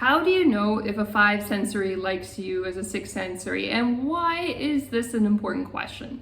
How do you know if a 5 sensory likes you as a 6 sensory, and why is this an important question?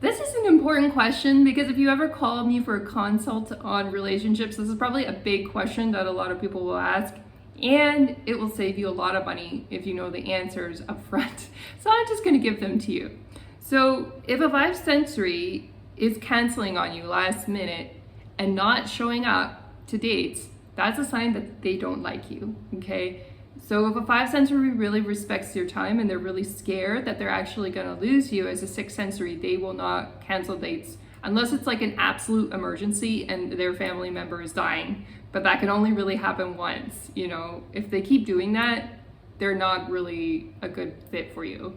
This is an important question because if you ever call me for a consult on relationships, this is probably a big question that a lot of people will ask, and it will save you a lot of money if you know the answers up front. So I'm just going to give them to you. So if a 5 sensory is canceling on you last minute and not showing up to dates, that's a sign that they don't like you, okay? So if a 5 sensory really respects your time and they're really scared that they're actually gonna lose you as a 6 sensory, they will not cancel dates unless it's like an absolute emergency and their family member is dying. But that can only really happen once, you know? If they keep doing that, they're not really a good fit for you.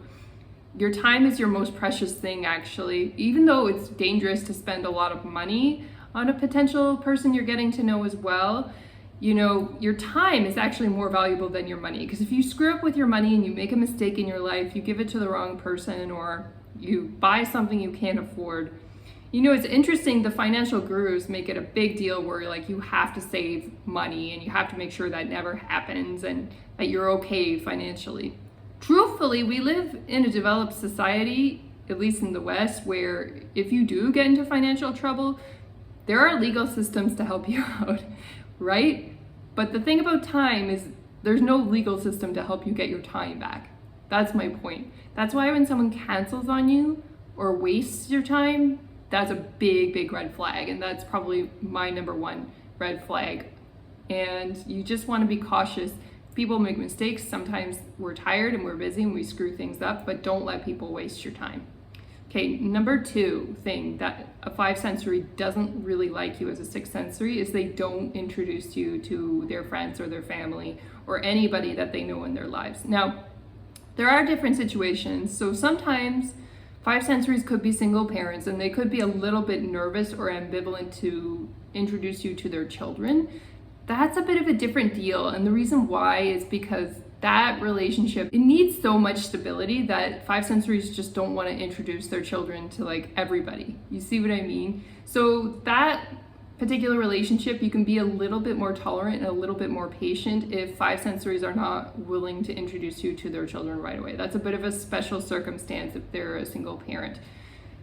Your time is your most precious thing, actually. Even though it's dangerous to spend a lot of money on a potential person you're getting to know as well, you know, your time is actually more valuable than your money. Because if you screw up with your money and you make a mistake in your life, you give it to the wrong person or you buy something you can't afford. You know, it's interesting, the financial gurus make it a big deal where like you have to save money and you have to make sure that never happens and that you're okay financially. Truthfully, we live in a developed society, at least in the West, where if you do get into financial trouble, there are legal systems to help you out, right? But the thing about time is there's no legal system to help you get your time back. That's my point. That's why when someone cancels on you or wastes your time, that's a big, big red flag. And that's probably my number one red flag. And you just want to be cautious. People make mistakes. Sometimes we're tired and we're busy and we screw things up, but don't let people waste your time. Okay, number 2 thing that a 5 sensory doesn't really like you as a 6 sensory is they don't introduce you to their friends or their family or anybody that they know in their lives. Now, there are different situations. So sometimes 5 sensories could be single parents and they could be a little bit nervous or ambivalent to introduce you to their children. That's a bit of a different deal. And the reason why is because that relationship, it needs so much stability that 5 sensories just don't want to introduce their children to like everybody. You see what I mean? So that particular relationship, you can be a little bit more tolerant and a little bit more patient if 5 sensories are not willing to introduce you to their children right away. That's a bit of a special circumstance if they're a single parent.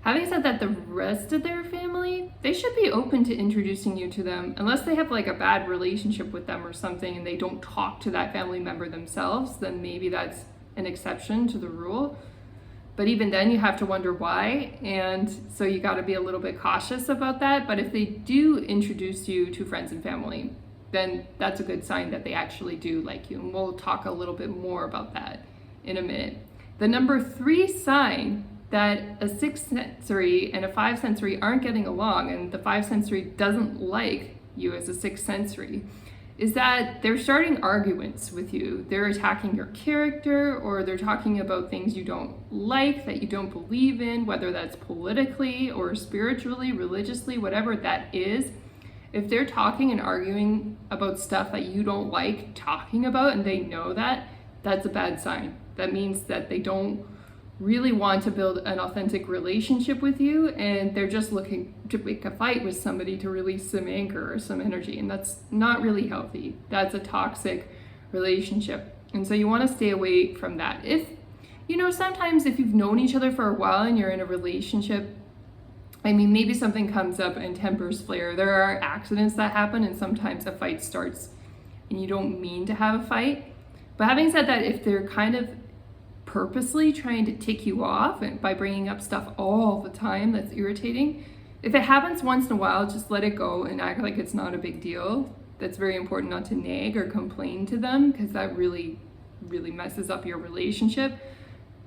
Having said that, the rest of their family, they should be open to introducing you to them unless they have like a bad relationship with them or something and they don't talk to that family member themselves, then maybe that's an exception to the rule. But even then you have to wonder why, and so you got to be a little bit cautious about that. But if they do introduce you to friends and family, then that's a good sign that they actually do like you, and we'll talk a little bit more about that in a minute. The number 3 sign that a 6 sensory and a 5 sensory aren't getting along and the 5 sensory doesn't like you as a 6 sensory is that they're starting arguments with you. They're attacking your character or they're talking about things you don't like, that you don't believe in, whether that's politically or spiritually, religiously, whatever that is. If they're talking and arguing about stuff that you don't like talking about and they know that, that's a bad sign. That means that they don't really want to build an authentic relationship with you and they're just looking to pick a fight with somebody to release some anger or some energy, and that's not really healthy. That's a toxic relationship, and so you want to stay away from that. If you know, sometimes if you've known each other for a while and you're in a relationship, I mean, maybe something comes up and tempers flare. There are accidents that happen and sometimes a fight starts and you don't mean to have a fight. But having said that, if they're kind of purposely trying to tick you off and by bringing up stuff all the time that's irritating, if it happens once in a while, just let it go and act like it's not a big deal. That's very important, not to nag or complain to them because that really messes up your relationship.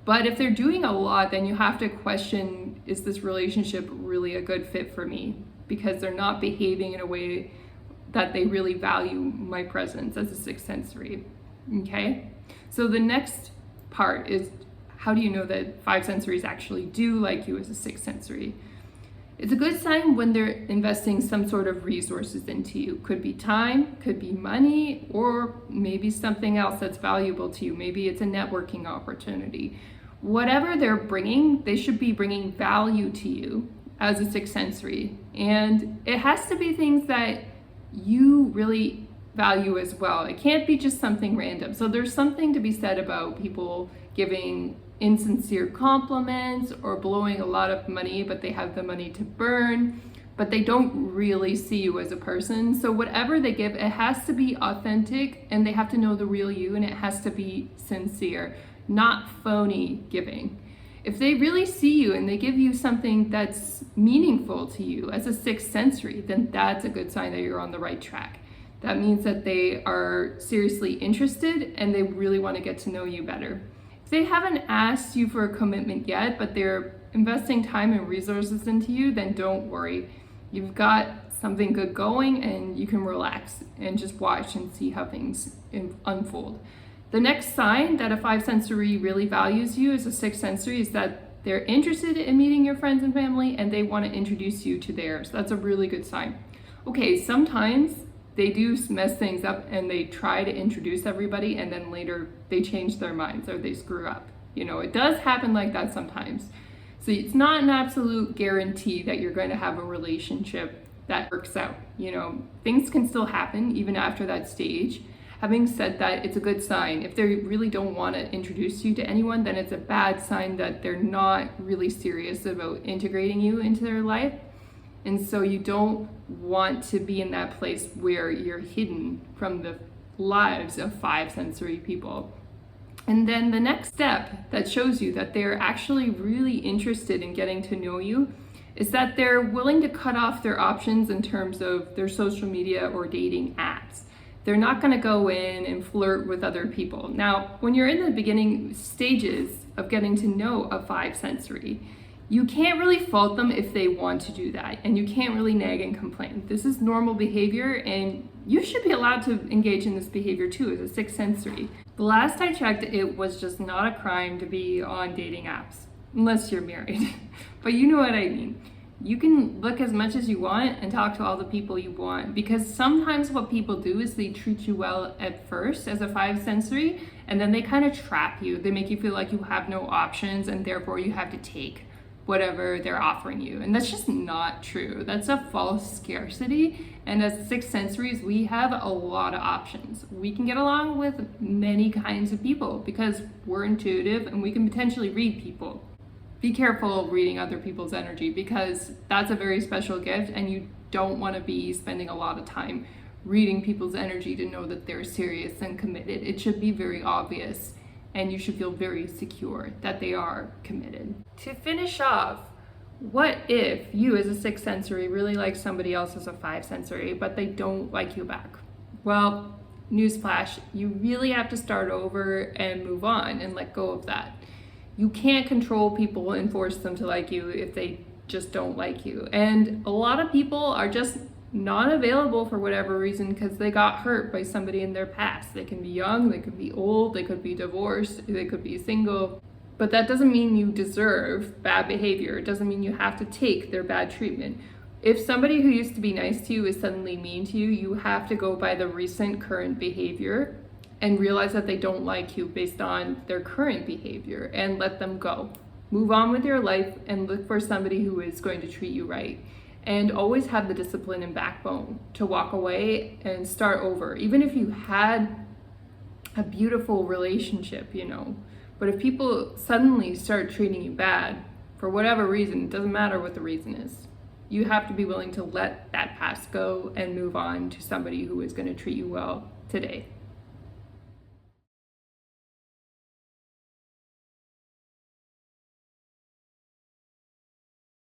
But if they're doing a lot, then you have to question, is this relationship really a good fit for me? Because they're not behaving in a way that they really value my presence as a 6 sensory. Okay, so the next part is, how do you know that 5 sensories actually do like you as a 6 sensory? It's a good sign when they're investing some sort of resources into you. Could be time, could be money, or maybe something else that's valuable to you. Maybe it's a networking opportunity. Whatever they're bringing, they should be bringing value to you as a 6 sensory. And it has to be things that you really value as well. It can't be just something random. So there's something to be said about people giving insincere compliments or blowing a lot of money, but they have the money to burn, but they don't really see you as a person. So whatever they give, it has to be authentic, and they have to know the real you, and it has to be sincere, not phony giving. If they really see you and they give you something that's meaningful to you as a sixth sensory, then that's a good sign that you're on the right track. That means that they are seriously interested and they really want to get to know you better. If they haven't asked you for a commitment yet, but they're investing time and resources into you, then don't worry. You've got something good going, and you can relax and just watch and see how things unfold. The next sign that a five sensory really values you as a sixth sensory is that they're interested in meeting your friends and family, and they want to introduce you to theirs. That's a really good sign. Okay, sometimes they do mess things up and they try to introduce everybody, and then later they change their minds or they screw up. It does happen like that sometimes. So it's not an absolute guarantee that you're going to have a relationship that works out. Things can still happen even after that stage. Having said that, it's a good sign. If they really don't want to introduce you to anyone, then it's a bad sign that they're not really serious about integrating you into their life. And so you don't want to be in that place where you're hidden from the lives of five sensory people. And then the next step that shows you that they're actually really interested in getting to know you is that they're willing to cut off their options in terms of their social media or dating apps. They're not going to go in and flirt with other people. Now, when you're in the beginning stages of getting to know a five sensory, you can't really fault them if they want to do that, and you can't really nag and complain. This is normal behavior, and you should be allowed to engage in this behavior too as a sixth sensory. The last I checked, it was just not a crime to be on dating apps, unless you're married. But you know what I mean. You can look as much as you want and talk to all the people you want, because sometimes what people do is they treat you well at first as a five sensory, and then they kind of trap you. They make you feel like you have no options, and therefore you have to take whatever they're offering you. And that's just not true. That's a false scarcity. And as sixth sensories, we have a lot of options. We can get along with many kinds of people because we're intuitive and we can potentially read people. Be careful reading other people's energy, because that's a very special gift, and you don't want to be spending a lot of time reading people's energy to know that they're serious and committed. It should be very obvious, and you should feel very secure that they are committed. To finish off, what if you as a sixth sensory really like somebody else as a five sensory, but they don't like you back? Well, newsflash, you really have to start over and move on and let go of that. You can't control people and force them to like you if they just don't like you. And a lot of people are just not available for whatever reason because they got hurt by somebody in their past. They can be young, they could be old, they could be divorced, they could be single. But that doesn't mean you deserve bad behavior. It doesn't mean you have to take their bad treatment. If somebody who used to be nice to you is suddenly mean to you, you have to go by the recent current behavior and realize that they don't like you based on their current behavior, and let them go. Move on with your life and look for somebody who is going to treat you right. And always have the discipline and backbone to walk away and start over. Even if you had a beautiful relationship, But if people suddenly start treating you bad, for whatever reason, it doesn't matter what the reason is, you have to be willing to let that past go and move on to somebody who is going to treat you well today.